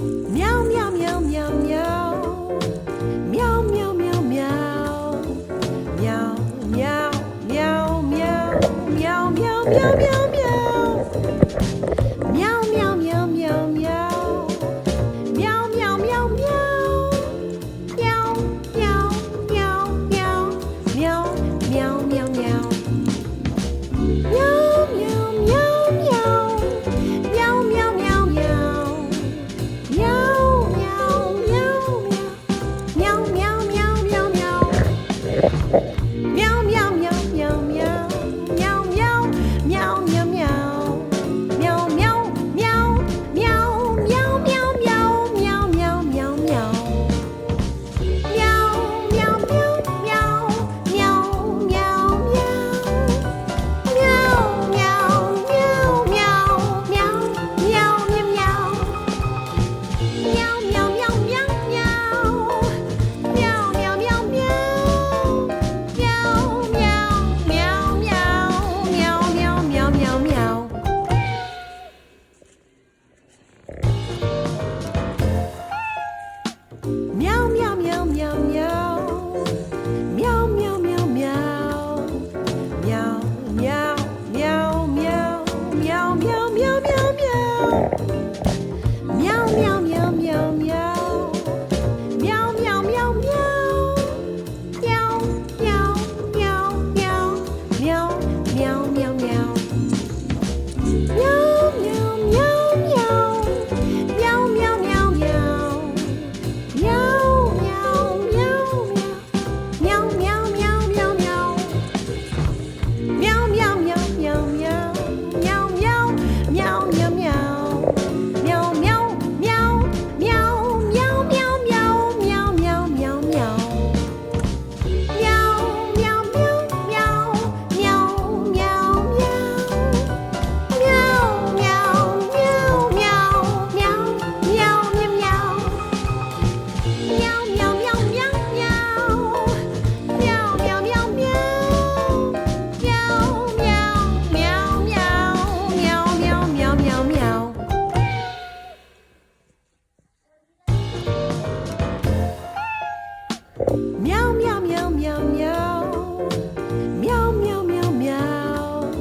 Meow meow meow meow meow. Meow meow meow meow. Meow meow meow meow. Meow meow meow meow meow. Meow meow meow meow meow. Meow meow meow meow. Meow meow meow meow. Meow meow meow meow. Meow meow meow meow. Meow meow meow meow. Meow meow meow meow. Meow meow meow meow meow. Meow meow meow meow meow. Meow meow meow meow meow. Meow meow meow meow meow meow meow meow meow meow. Meow meow meow meow. Meow meow meow. Meow meow meow meow. Meow meow meow meow. Meow meow meow meow meow. Meow meow meow meow. Meow meow meow meow meow meow meow meow. Meow meow meow meow meow. Meow meow meow meow. Meow meow meow meow. Meow meow meow meow meow. Meow meow meow meow meow. Meow meow meow meow. Meow meow meow meow. Meow meow meow meow. Meow meow meow meow. Meow meow meow meow. Meow meow meow meow. Meow meow meow meow meow. Meow meow meow meow meow. Meow meow meow meow meow. Meow meow meow meow meow meow meow meow meow meow meow. Meow meow meow meow. Meow meow meow. Meow meow meow meow. Meow meow meow meow. Meow meow meow meow meow. Meow meow meow meow. Meow meow meow meow. Meow meow meow meow meow. Meow meow meow meow meow. Meow meow meow meow. Meow meow meow meow.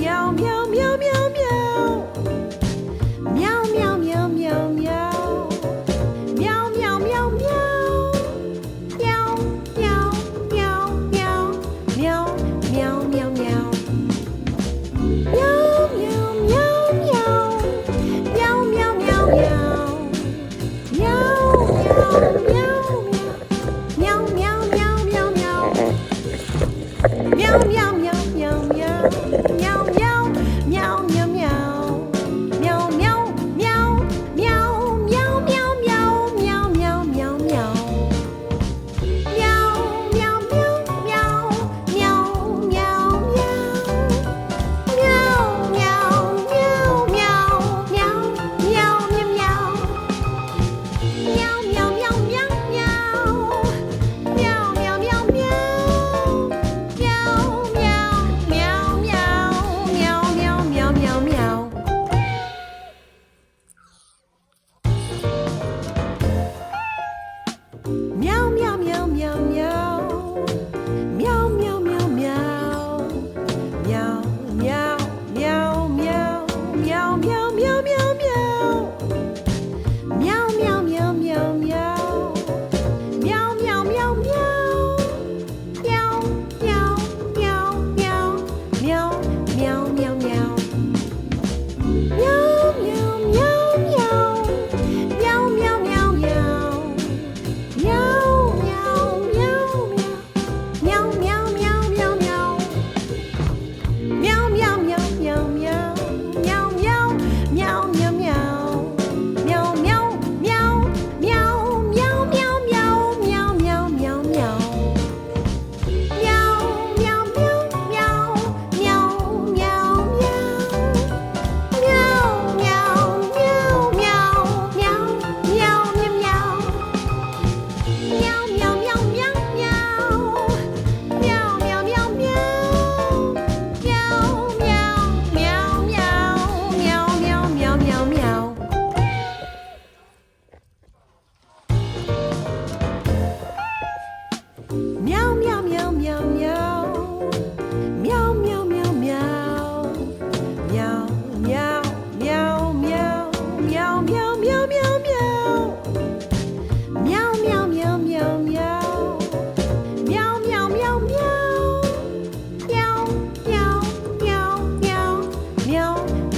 Meow meow meow meow meow. Meow meow meow meow meow. Meow meow meow meow. Meow meow meow meow. Meow meow meow meow. Meow meow meow meow. Meow meow meow meow. Meow meow meow meow. Meow meow meow meow meow. Meow meow meow meow meow. Meow meow meow meow meow.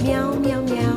meow meow meow.